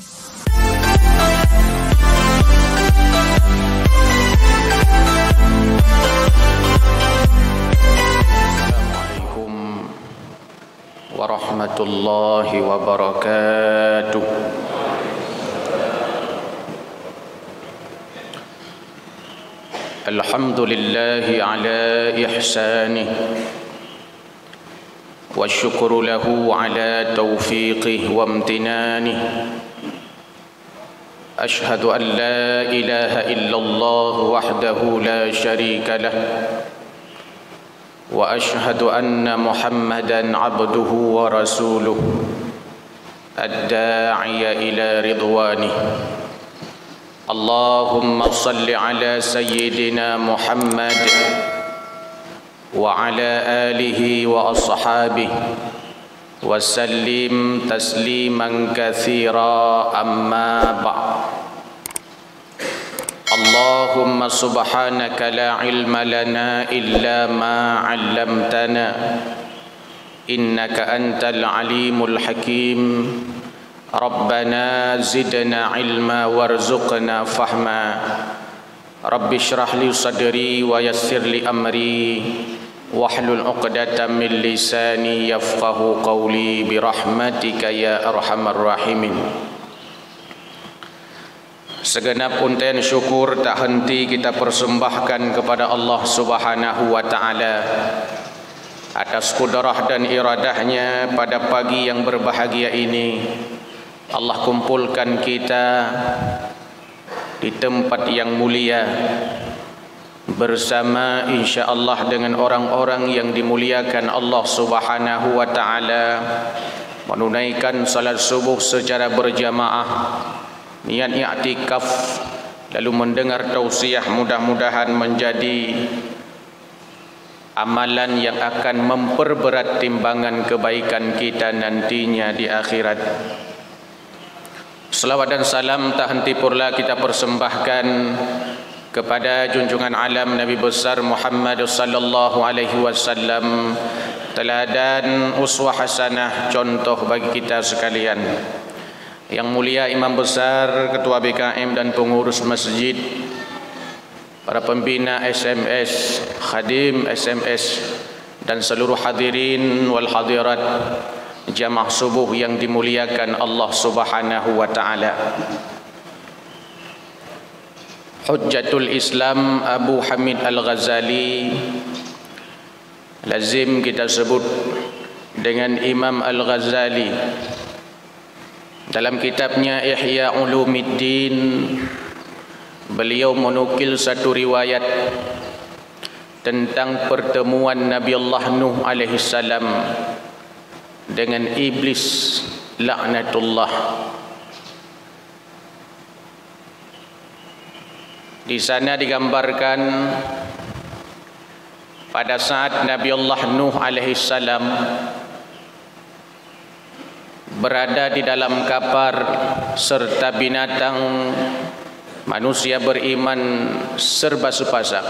Assalamualaikum warahmatullahi wabarakatuh. Alhamdulillahi ala ihsanih wa syukru lahu ala taufiqih wa amtinanih. Ashhadu an la ilaha illallah wahdahu la syarika lah wa ashhadu anna Muhammadan abduhu wa rasuluh ad-da'iya ila ridwanih. Allahumma salli ala sayyidina Muhammad wa ala alihi wa ashabihi wa sallim tasliman katsira, amma ba'd. Allahumma subhanaka la ilma lana illa ma 'allamtana innaka antal alimul hakim. Rabbana zidna ilma warzuqna fahma. Rabbi shrah li sadri wa yassir li amri wahlul 'uqdatam min lisani yafqahu qawli birahmatika ya arhamar rahimin. Segenap untayan syukur tak henti kita persembahkan kepada Allah Subhanahu wa taala atas kudrah dan iradahnya. Pada pagi yang berbahagia ini Allah kumpulkan kita di tempat yang mulia bersama insya-Allah dengan orang-orang yang dimuliakan Allah Subhanahu wa taala, menunaikan salat subuh secara berjamaah, niat i'tikaf, lalu mendengar tausiah. Mudah-mudahan menjadi amalan yang akan memperberat timbangan kebaikan kita nantinya di akhirat. Selawat dan salam tak henti pula kita persembahkan kepada junjungan alam Nabi besar Muhammad sallallahu alaihi wasallam, teladan uswah hasanah, contoh bagi kita sekalian. Yang mulia Imam besar, Ketua BKM dan pengurus masjid, para pembina SMS, khadim SMS, dan seluruh hadirin wal hadirat jamaah subuh yang dimuliakan Allah Subhanahu wa taala. Hujjatul Islam Abu Hamid Al-Ghazali lazim kita sebut dengan Imam Al-Ghazali. Dalam kitabnya Ihya Ulumiddin, beliau menukil satu riwayat tentang pertemuan Nabi Allah Nuh alaihi salam dengan iblis laknatullah. Di sana digambarkan pada saat Nabi Allah Nuh alaihi salam berada di dalam kapal serta binatang, manusia beriman serba sepasang.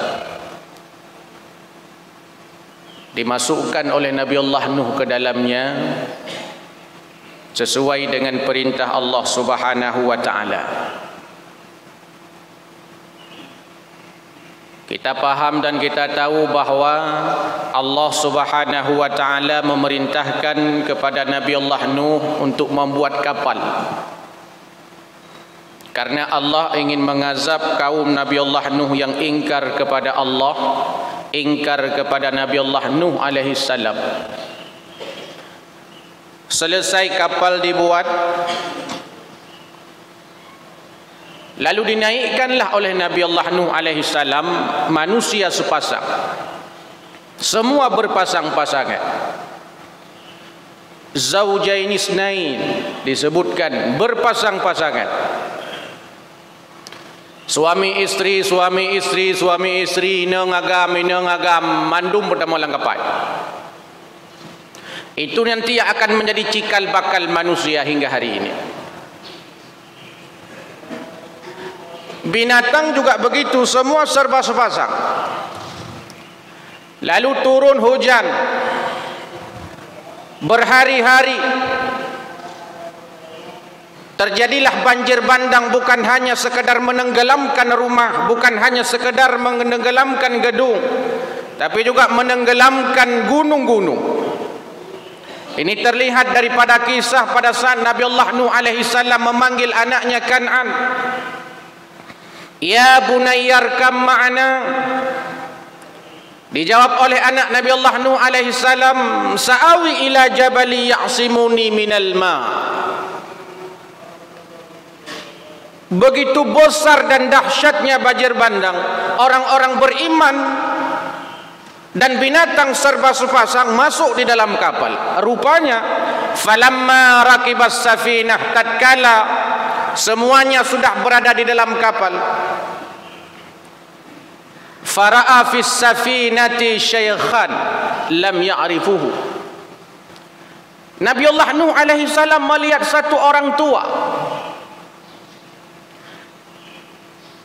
Dimasukkan oleh Nabi Allah Nuh ke dalamnya sesuai dengan perintah Allah Subhanahu wa taala. Kita paham dan kita tahu bahawa Allah Subhanahu wa taala memerintahkan kepada Nabi Allah Nuh untuk membuat kapal. Karena Allah ingin mengazab kaum Nabi Allah Nuh yang ingkar kepada Allah, ingkar kepada Nabi Allah Nuh alaihi salam. Selesai kapal dibuat, lalu dinaikkanlah oleh Nabi Allah Nuh alaihi salam manusia sepasang. Semua berpasang-pasangan. Zaujaini isnain disebutkan berpasang-pasangan. Suami istri, suami istri, suami istri, inengagam, mandum pertama langkapai. Itu nanti akan menjadi cikal bakal manusia hingga hari ini. Binatang juga begitu, semua serba sepasang. Lalu turun hujan berhari-hari, Terjadilah banjir bandang, bukan hanya sekedar menenggelamkan rumah, bukan hanya sekedar menenggelamkan gedung, tapi juga menenggelamkan gunung-gunung. Ini terlihat daripada kisah pada saat Nabi Allah Nuh alaihi salam memanggil anaknya Kan'an. Ya bunayyarkam ma'ana. Dijawab oleh anak Nabi Allah Nuh alaihi salam, sa'awi ila jabali ya'simuni minal ma'. Begitu besar dan dahsyatnya banjir bandang, orang-orang beriman dan binatang serba sepasang masuk di dalam kapal. Rupanya falamma rakibas safinah, tatkala semuanya sudah berada di dalam kapal, fara'a fis safinati syaykhan lam ya'rifuhu. Nabi Allah Nuh alaihi salam melihat satu orang tua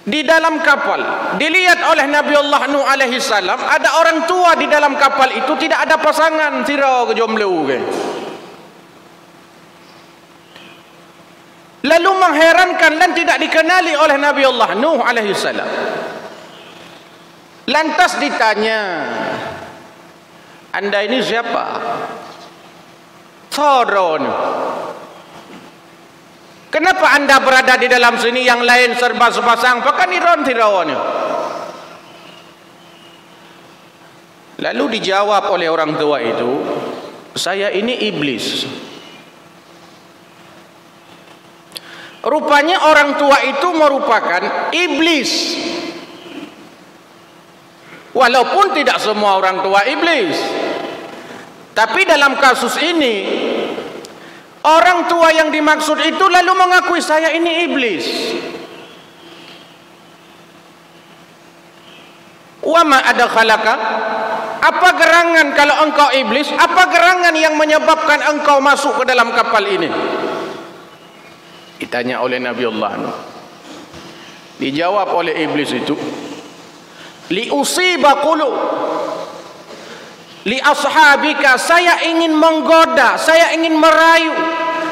di dalam kapal. Dilihat oleh Nabi Allah Nuh alaihi salam, ada orang tua di dalam kapal itu, tidak ada pasangan, tira ke jomblo ke. Lalu mengherankan dan tidak dikenali oleh Nabi Allah Nuh alaihi salam. Lantas ditanya, anda ini siapa? Todron. Kenapa anda berada di dalam sini, yang lain serba sepasang? Pakai niron tirawannya. Lalu dijawab oleh orang tua itu, saya ini iblis. Rupanya orang tua itu merupakan iblis. Walaupun tidak semua orang tua iblis, tapi dalam kasus ini orang tua yang dimaksud itu lalu mengakui, saya ini iblis. Wa ma adkhalaka, apa gerangan kalau engkau iblis? Apa gerangan yang menyebabkan engkau masuk ke dalam kapal ini? Ditanya oleh Nabi Allah Nuh. Dijawab oleh iblis itu, li usiba qulu li ashabika, saya ingin menggoda, saya ingin merayu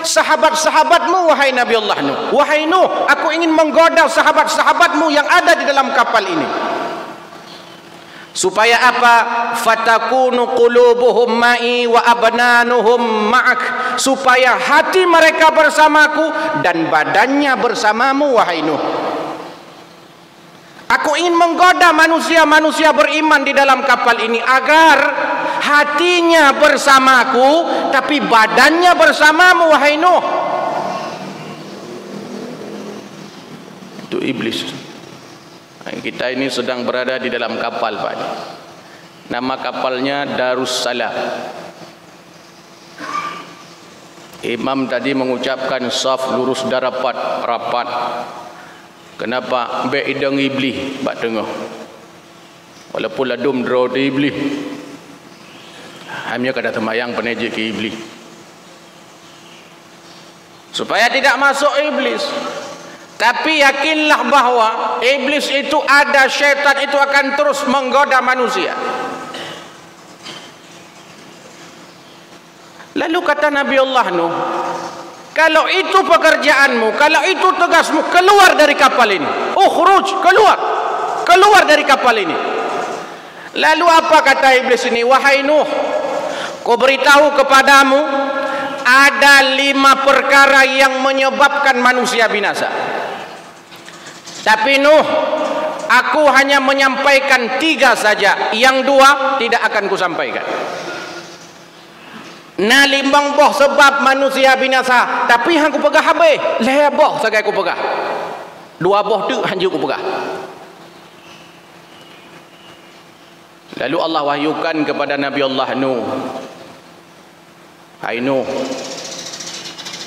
sahabat-sahabatmu wahai Nabi Allah Nuh. Wahai Nuh, aku ingin menggoda sahabat-sahabatmu yang ada di dalam kapal ini. Supaya apa? Fatakunu qulubuhum ma'i wa abnanuhum ma'ak, supaya hati mereka bersamaku dan badannya bersamamu wahai Nuh. Aku ingin menggoda manusia-manusia beriman di dalam kapal ini agar hatinya bersamaku tapi badannya bersamamu wahai Nuh. Itu iblis. Kita ini sedang berada di dalam kapal, Pak. Nama kapalnya Darussalam. Imam tadi mengucapkan saf lurus rapat. Kenapa? Be idang iblis bak tengah. Walaupun ladum draw di iblis. Hamnya kada temayang penejik ke iblis. Supaya tidak masuk iblis. Tapi yakinlah bahwa iblis itu ada, syaitan itu akan terus menggoda manusia. Lalu kata Nabi Allah Nuh, kalau itu pekerjaanmu, kalau itu tugasmu, keluar dari kapal ini. Ukhruj, keluar dari kapal ini. Lalu apa kata iblis ini? Wahai Nuh, ku beritahu kepadamu, ada 5 perkara yang menyebabkan manusia binasa. Tapi Nuh, aku hanya menyampaikan 3 saja, yang 2 tidak akan kusampaikan. Nah, 5 boh sebab manusia binasa, tapi hang ku pegah habis. Leh boh sagai ku pegah. 2 boh tu hang ku pegah. Lalu Allah wahyukan kepada Nabi Allah Nuh, hai Nuh,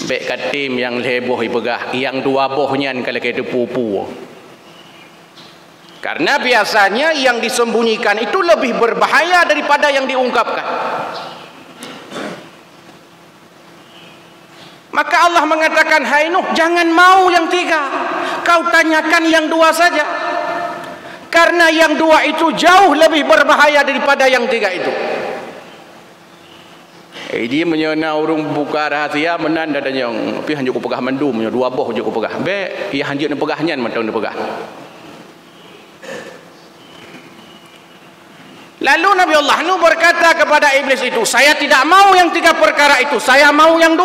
bek katim yang leboh ipegah, yang 2 bohnya kalau kita pupu. Karena biasanya yang disembunyikan itu lebih berbahaya daripada yang diungkapkan. Maka Allah mengatakan, hai Nuh, jangan mau yang 3, kau tanyakan yang 2 saja. Karena yang 2 itu jauh lebih berbahaya daripada yang 3 itu. Dia menyena urung buka rahasia menan dadanya pi hanjuk ku pegah mandu menyo dua boh je ku pegah. Be ia hanjuk ne pegahnya matang ne pegah. Lalu Nabi Allah Nuh berkata kepada iblis itu, saya tidak mau yang 3 perkara itu, saya mau yang 2.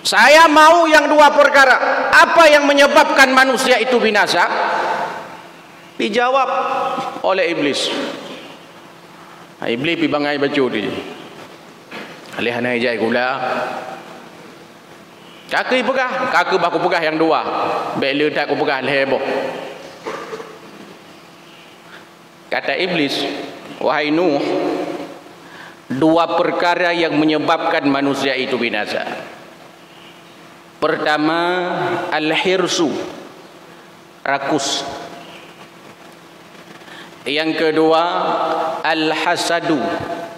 Saya mau yang 2 perkara. Apa yang menyebabkan manusia itu binasa? Dijawab oleh iblis. Iblis pi bangai bacu dia. Alih hanai jai gula. Kaki pegah, kaki baku pegah yang 2. Bek le tak ku pegah leboh. Kata iblis, wahai Nuh, 2 perkara yang menyebabkan manusia itu binasa. Pertama, al-hirsu, rakus. Yang kedua, al-hasadu,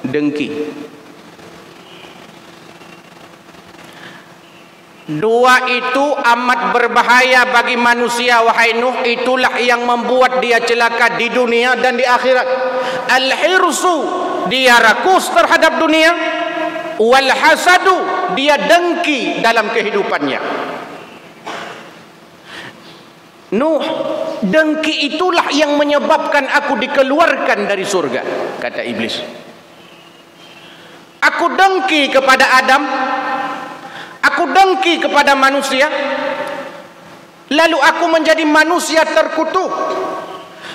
dengki. 2 itu amat berbahaya bagi manusia, wahai Nuh. Itulah yang membuat dia celaka di dunia dan di akhirat. Al-hirsu, dia rakus terhadap dunia. Wal hasadu, dia dengki dalam kehidupannya. Nuh, dengki itulah yang menyebabkan aku dikeluarkan dari surga, kata iblis. Aku dengki kepada Adam, aku dengki kepada manusia, lalu aku menjadi manusia terkutuk.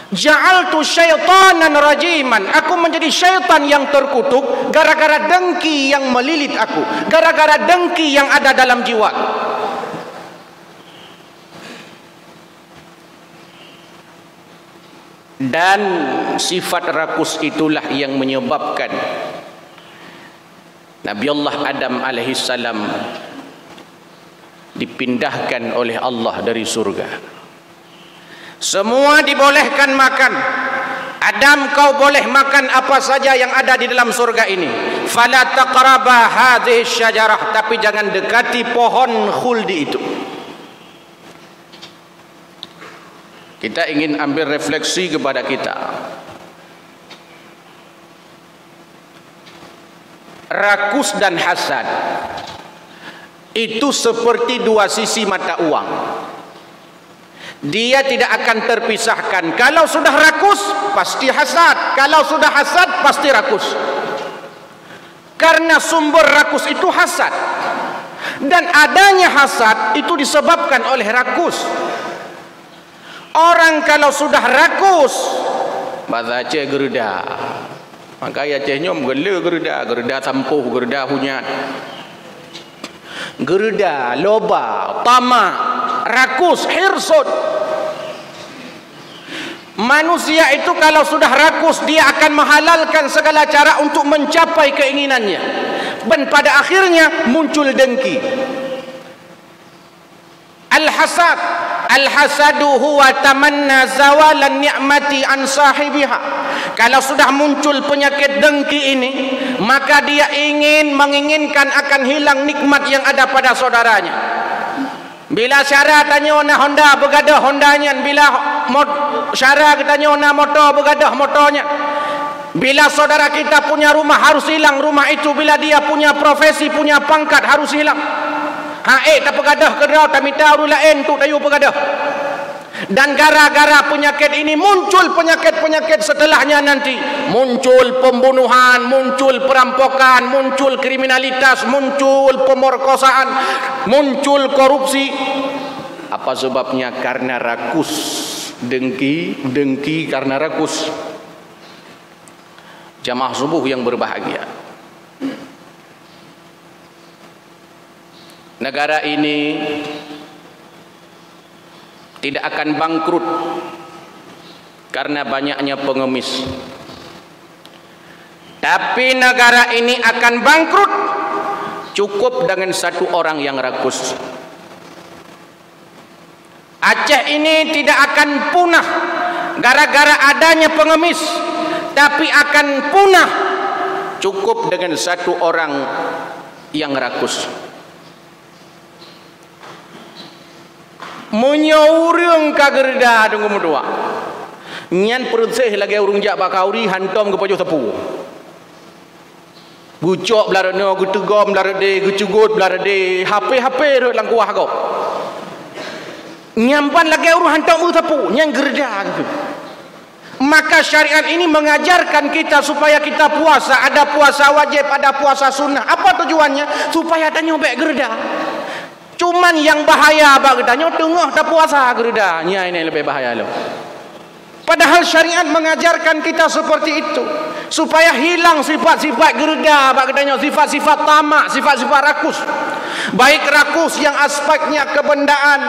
Ja'altu syaitanan rajiman, aku menjadi syaitan yang terkutuk gara-gara dengki yang melilit aku, gara-gara dengki yang ada dalam jiwa. Dan sifat rakus itulah yang menyebabkan Nabi Allah Adam alaihissalam dipindahkan oleh Allah dari surga. Semua dibolehkan makan. Adam, kau boleh makan apa saja yang ada di dalam surga ini. Fala taqraba hadhihi syajarah, tapi jangan dekati pohon khuldi itu. Kita ingin ambil refleksi kepada kita. Rakus dan hasad itu seperti 2 sisi mata uang. Dia tidak akan terpisahkan. Kalau sudah rakus, pasti hasad. Kalau sudah hasad, pasti rakus. Karena sumber rakus itu hasad. Dan adanya hasad itu disebabkan oleh rakus. Orang kalau sudah rakus, bahasa Aceh gerda. Maka Acehnya menggela gerda. Gerda tampuh, gerda hunyat. Gerda, loba, tamak, rakus, hirsud. Manusia itu kalau sudah rakus, dia akan menghalalkan segala cara untuk mencapai keinginannya. Dan pada akhirnya muncul dengki. Al-hasad, al-hasadu huwa tamanna zawalan ni'mati an sahibiha. Kalau sudah muncul penyakit dengki ini, maka dia menginginkan akan hilang nikmat yang ada pada saudaranya. Bila Syara tanya ona Honda, begadah Hondanya. Bila Syara tanya ona motor, begadah motornya. Bila saudara kita punya rumah, harus hilang rumah itu. Bila dia punya profesi, punya pangkat, harus hilang. Tak pegadah kedrau, tak minta orang lain tu tayu pegadah. Dan gara-gara penyakit ini muncul penyakit-penyakit setelahnya nanti. Muncul pembunuhan, muncul perampokan, muncul kriminalitas, muncul pemerkosaan, muncul korupsi. Apa sebabnya? Karena rakus. Dengki karena rakus. Jamaah subuh yang berbahagia, negara ini tidak akan bangkrut karena banyaknya pengemis. Tapi negara ini akan bangkrut cukup dengan 1 orang yang rakus. Aceh ini tidak akan punah gara-gara adanya pengemis, tapi akan punah cukup dengan 1 orang yang rakus. Menyaurung kagerda dengan mudua. Nyan perut lagi urung jak bakauri hantom ke pojok tepu. Gucok belar no, gutegom belar de, gucugut belar de, HP rut lang kuah kau. Nyampan lagi orang hantar mu tapu, nyang gerda gitu. Maka syariat ini mengajarkan kita supaya kita puasa, ada puasa wajib, ada puasa sunnah. Apa tujuannya? Supaya tak nyobek gerda. Cuman yang bahaya apa gerda? Tengah tak puasa gerda. Ini lebih bahaya loh. Padahal syariat mengajarkan kita seperti itu supaya hilang sifat-sifat gerda, sifat-sifat tamak, sifat-sifat rakus. Baik rakus yang aspeknya kebendaan,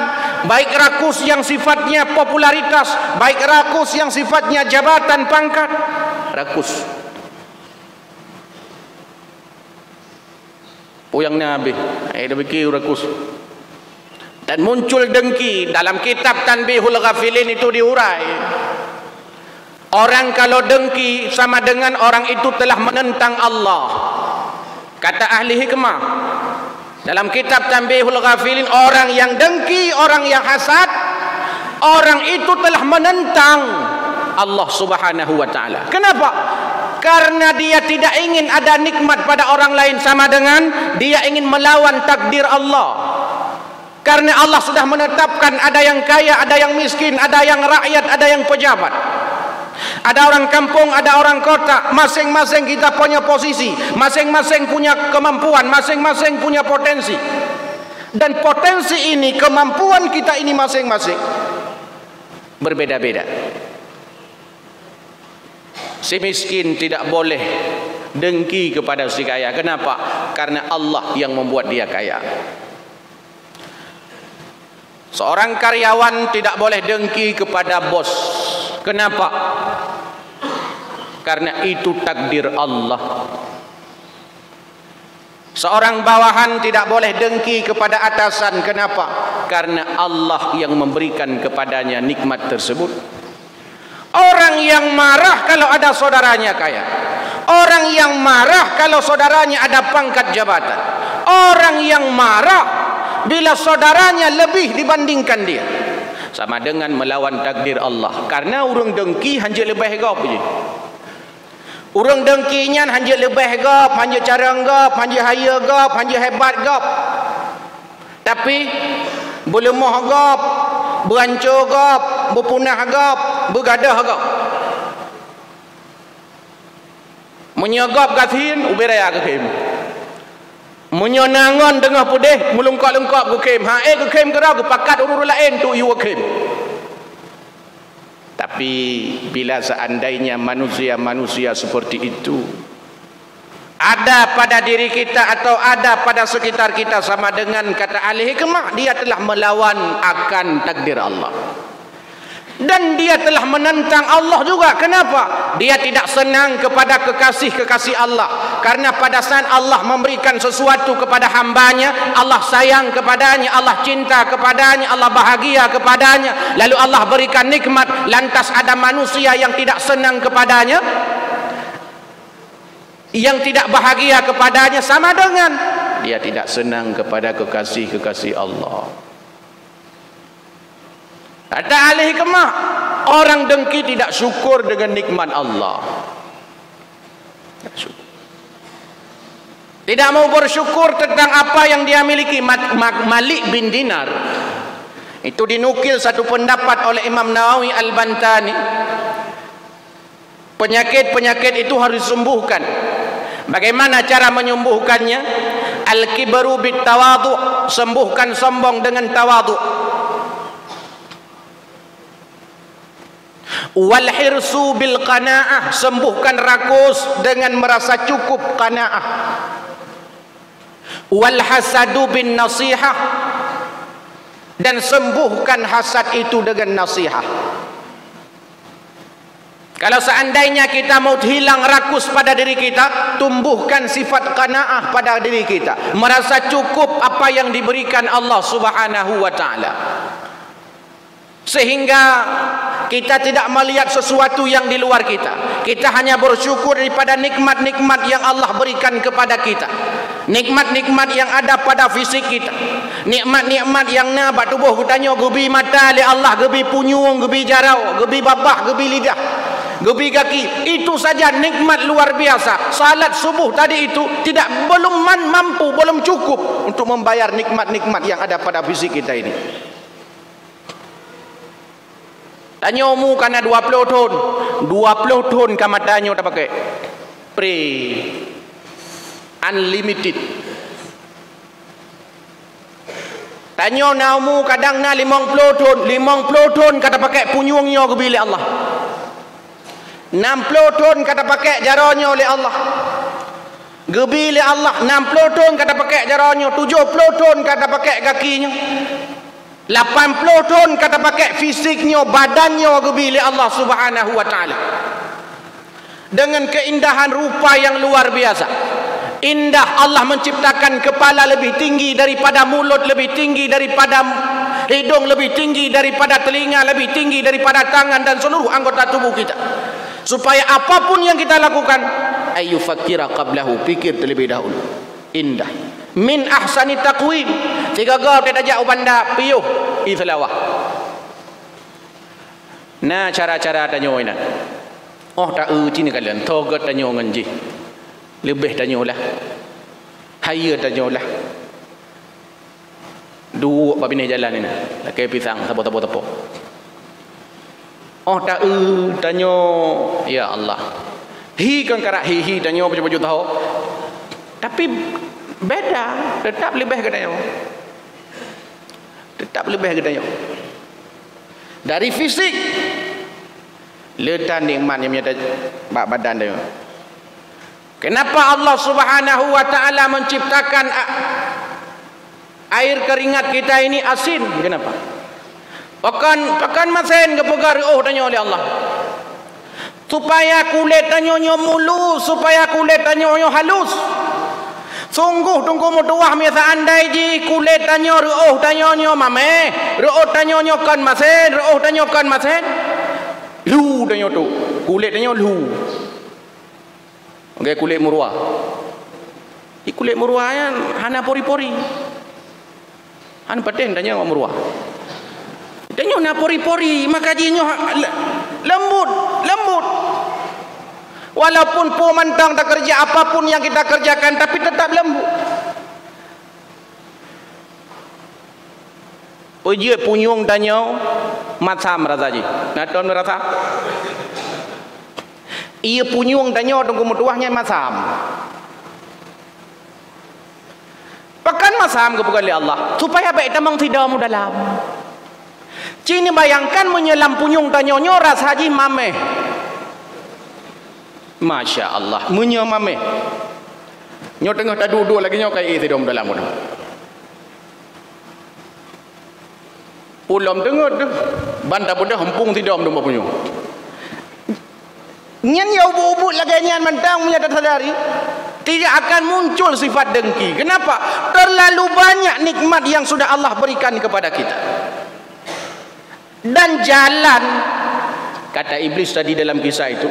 baik rakus yang sifatnya popularitas, baik rakus yang sifatnya jabatan pangkat. Rakus. Puyang Nabi, ada fikir rakus. Dan muncul dengki dalam kitab Tanbihul Ghafilin itu diurai. Orang kalau dengki sama dengan orang itu telah menentang Allah. Kata ahli hikmah dalam kitab Tanbihul Ghafilin, orang yang dengki, orang yang hasad, orang itu telah menentang Allah Subhanahu wa taala. Kenapa? Karena dia tidak ingin ada nikmat pada orang lain, sama dengan dia ingin melawan takdir Allah. Karena Allah sudah menetapkan ada yang kaya, ada yang miskin, ada yang rakyat, ada yang pejabat. Ada orang kampung, ada orang kota. Masing-masing kita punya posisi, masing-masing punya kemampuan, masing-masing punya potensi. Dan potensi ini, kemampuan kita ini masing-masing berbeda-beda. Si miskin tidak boleh dengki kepada si kaya. Kenapa? Karena Allah yang membuat dia kaya. Seorang karyawan tidak boleh dengki kepada bos. Kenapa? Karena itu takdir Allah. Seorang bawahan tidak boleh dengki kepada atasan. Kenapa? Karena Allah yang memberikan kepadanya nikmat tersebut. Orang yang marah kalau ada saudaranya kaya. Orang yang marah kalau saudaranya ada pangkat jabatan. Orang yang marah bila saudaranya lebih dibandingkan dia, sama dengan melawan takdir Allah. Karena urang dengki hanya lebih gap je. Urang dengkinya hanya lebih gap, hanya cara gap, hanya haya gap, hanya hebat gap. Tapi berlemah gap, berancur gap, berpunah gap, bergadah gap. Menyagap gatin uberaya kekim. Menyonangan tengah pudih melungkap-lungkap kekim. Kekim kerau kepakat urut lain tu iu kekim. Tapi bila seandainya manusia-manusia seperti itu ada pada diri kita atau ada pada sekitar kita, sama dengan kata ahli hikmah, dia telah melawan akan takdir Allah. Dan dia telah menentang Allah juga. Kenapa? Dia tidak senang kepada kekasih-kekasih Allah. Karena pada saat Allah memberikan sesuatu kepada hambanya, Allah sayang kepadanya, Allah cinta kepadanya, Allah bahagia kepadanya, lalu Allah berikan nikmat, lantas ada manusia yang tidak senang kepadanya, yang tidak bahagia kepadanya, sama dengan dia tidak senang kepada kekasih-kekasih Allah. Kata ahli hikmah, orang dengki tidak syukur dengan nikmat Allah. Tidak mau bersyukur tentang apa yang dia miliki. Malik bin Dinar itu dinukil satu pendapat oleh Imam Nawawi Al-Bantani. Penyakit-penyakit itu harus disembuhkan. Bagaimana cara menyembuhkannya? Al-kibru bit tawadhu, sembuhkan sombong dengan tawadhu. Wal hirsu bil qanaah, sembuhkan rakus dengan merasa cukup qanaah. Wal hasadu bin nasihah, dan sembuhkan hasad itu dengan nasihat. Kalau seandainya kita mau hilang rakus pada diri kita, tumbuhkan sifat qanaah pada diri kita, merasa cukup apa yang diberikan Allah Subhanahu wa taala, sehingga kita tidak melihat sesuatu yang di luar kita. Kita hanya bersyukur daripada nikmat-nikmat yang Allah berikan kepada kita. Nikmat-nikmat yang ada pada fisik kita. Nikmat-nikmat yang nampak tubuh kita, gebi mata oleh Allah, gebi punyung, gebi jarau, gebi babah, gebi lidah. gebi kaki. Itu saja nikmat luar biasa. Salat subuh tadi itu belum mampu, belum cukup untuk membayar nikmat-nikmat yang ada pada fisik kita ini. Tanyomu karena 20 tahun 20 tahun kamu tanyo tak pakai unlimited. Tanyo naumu kadang na 50 tahun kata pakai punyungnya ke bilik Allah. 60 tahun kata pakai jarannya oleh Allah. Gebili Allah 60 tahun kata pakai jarannya, 70 tahun kata pakai kakinya. 80 tahun kata pakai fisiknya, badannya gebili Allah Subhanahu wa taala. Dengan keindahan rupa yang luar biasa. Indah, Allah menciptakan kepala lebih tinggi daripada mulut, lebih tinggi daripada hidung, lebih tinggi daripada telinga, lebih tinggi daripada tangan dan seluruh anggota tubuh kita. Supaya apapun yang kita lakukan, ayu fakira qablahu, pikir terlebih dahulu. Indah. Min ahsani taqwim. Tiga gol kita ajak ubanda piuh ithlawah. Nah, cara-cara tanyo ina. Oh tak cini kalian togot tanyo nganji. Lebih tanyo lah. Haya tanyo lah. Dua babine jalan ini. Lakai pisang tapo. Oh tak tanyo ya Allah. Hi kan karak hi tanyo baju tahu. Tapi beda, tetap lebih ke tanyo. Tetap lebih ke tanyo. Dari fisik letan nikmat yang menyata badan dia. Kenapa Allah Subhanahu wa taala menciptakan air keringat kita ini asin? Kenapa? Pakan masen ke pegar tanya oleh Allah. Supaya kulit tanyonyo mulus, supaya kulit tanyonyo halus. Sungguh tunggu mutuah miasa andai ji kulit tanyo tanyonyo mame, tanyonyo kan masen, tanyo kan masen. Lu tanyo tu, kulit tanyo lu. Okay, kulit murwa. Kulit murwa yang hana pori-pori. Han paten tanyo murwa. Tanyo na pori-pori, maka jinyo lembut. Walaupun pemantang tak kerja apapun yang kita kerjakan, tapi tetap lembut. Ujiat punyung tanyo macam rasa ji. Naton rasa. Ia punyung tanyo tunggu mutuahnya macam. Pakan macam kepada Allah supaya baik tamang tidak mu dalam. Cini bayangkan menyelam punyung tanyonyo rasa ji mame. Masya Allah, menyamame. Nyo tengah tak duduk lagi nyo kai tidak mu dalam mu. Ulam tengah tu banta budak hempung tidak mu punyung. Nyan ya ubut lagi nyan mentang punya tak sadari tidak akan muncul sifat dengki. Kenapa? Terlalu banyak nikmat yang sudah Allah berikan kepada kita. Dan jalan, kata iblis tadi dalam kisah itu,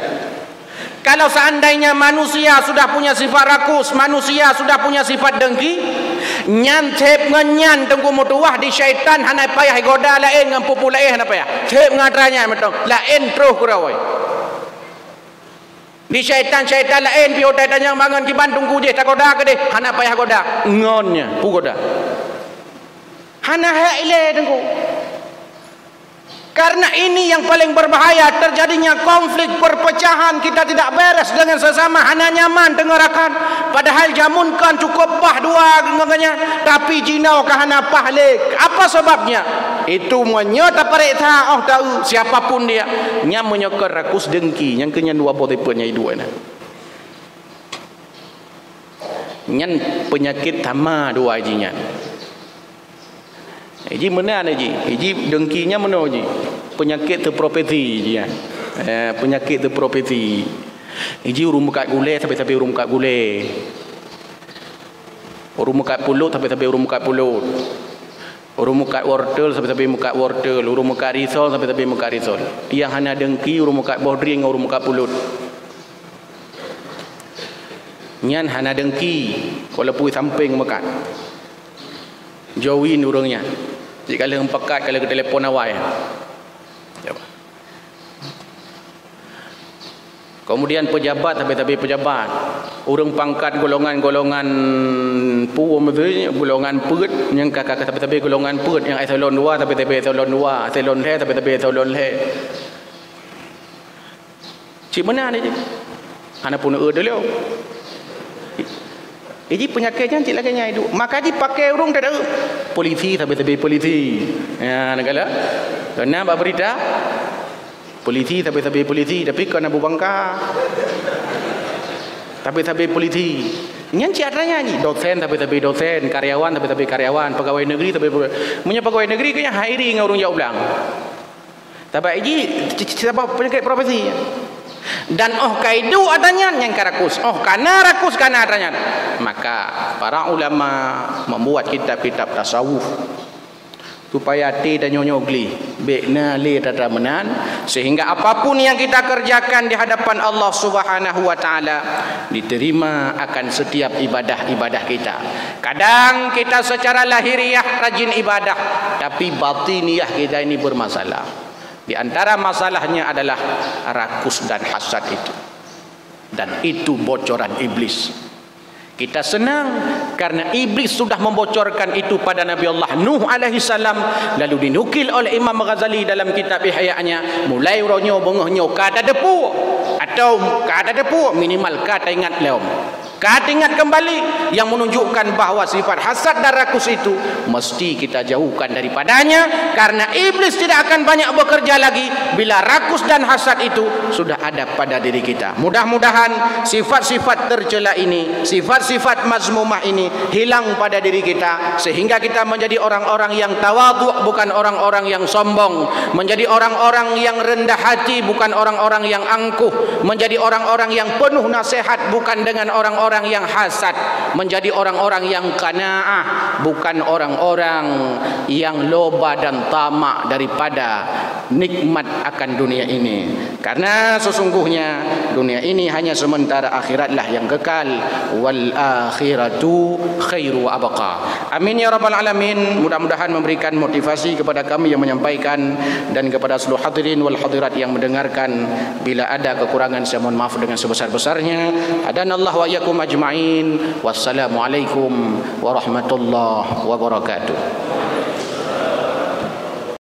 kalau seandainya manusia sudah punya sifat rakus, manusia sudah punya sifat dengki, nyan cep ngenyan tengku mutuah di syaitan hanai payah goda lain dengan pupu lain hanai payah cep ngadranya metong lain terus kurawai di syaitan lain pi otai tanya mangan ki Bandung ku je tak goda ke deh hanai payah goda ngonnya pu goda hanai haile tengku. Karena ini yang paling berbahaya, terjadinya konflik, perpecahan, kita tidak beres dengan sesama, hanya nyaman tengarakan. Padahal jamun kan cukup pah dua ngenganya, tapi jinau kahana pahlek. Apa sebabnya? Itu menyota periksa tahu siapapun dia. Nya menyokor rakus dengki, yang kenyan dua botepennya dua na. Nyan penyakit tama dua ajinya. Iji mana ni ji? Iji dengkinya mana ji? Penyakit terprofesi ji ya. Penyakit terprofesi. Iji urung muka gule sampai urung muka gule. Urung muka pulut sampai urung muka pulut. Urung muka wortel sampai muka wortel. Urung muka risol sampai muka risol. Yang hanya dengki urung muka bodring urung muka pulut. Nyan hana dengki walaupun samping makan. Jauhin urangnya. Jika kalian pekat, kalau ke telefon awal. Kemudian pejabat, tapi pejabat. Orang pangkat golongan-golongan puum tu, golongan perut yang kakak tapi golongan perut yang eselon 2 tapi eselon 2, eselon le tapi eselon le. Cik mana ni? Ana pun dulu. Ini penyakitnya cik lagi nya itu. Maka dia pakai urung tak ada. Polisi tapi polisi. Ya, negala. Kenapa berita? Polisi tapi polisi, tapi kena bubangka. Tapi polisi. Yang ciaranya ni dosen tapi dosen, karyawan tapi karyawan, pegawai negeri tapi punya pegawai negeri kayaknya hiring orang jauh belang. Tapi ini siapa penyakit profesi? Dan kaidu adanya yang karakus. Karena rakus karena adanya. Maka para ulama membuat kitab-kitab tasawuf supaya dan nyonyogli bekna li tatamenan, sehingga apapun yang kita kerjakan di hadapan Allah Subhanahu wa taala diterima akan setiap ibadah-ibadah kita. Kadang kita secara lahiriah rajin ibadah, tapi batiniah kita ini bermasalah. Di antara masalahnya adalah rakus dan hasad itu. Dan itu bocoran iblis. Kita senang karena iblis sudah membocorkan itu pada Nabi Allah Nuh alaihi salam, lalu dinukil oleh Imam Ghazali dalam kitab Ihya-nya, mulai ronyo bengohnyo kada depu atau kada depu minimal kada ingat leom. Kada ingat kembali yang menunjukkan bahawa sifat hasad dan rakus itu mesti kita jauhkan daripadanya, karena iblis tidak akan banyak bekerja lagi bila rakus dan hasad itu sudah ada pada diri kita. Mudah-mudahan sifat-sifat tercela ini, sifat-sifat mazmumah ini hilang pada diri kita, sehingga kita menjadi orang-orang yang tawadhu, bukan orang-orang yang sombong, menjadi orang-orang yang rendah hati, bukan orang-orang yang angkuh, menjadi orang-orang yang penuh nasihat, bukan dengan orang-orang yang hasad, menjadi orang-orang yang qanaah, bukan orang-orang yang loba dan tamak daripada nikmat akan dunia ini. Karena sesungguhnya dunia ini hanya sementara, akhiratlah yang kekal. Wal akhiratu khairu wa abqa. Amin ya rabbal alamin. Mudah-mudahan memberikan motivasi kepada kami yang menyampaikan dan kepada seluruh hadirin wal hadirat yang mendengarkan. Bila ada kekurangan saya mohon maaf dengan sebesar-besarnya. Hadanallahu wa iyyakum ajma'in. Wassalamualaikum warahmatullahi wabarakatuh.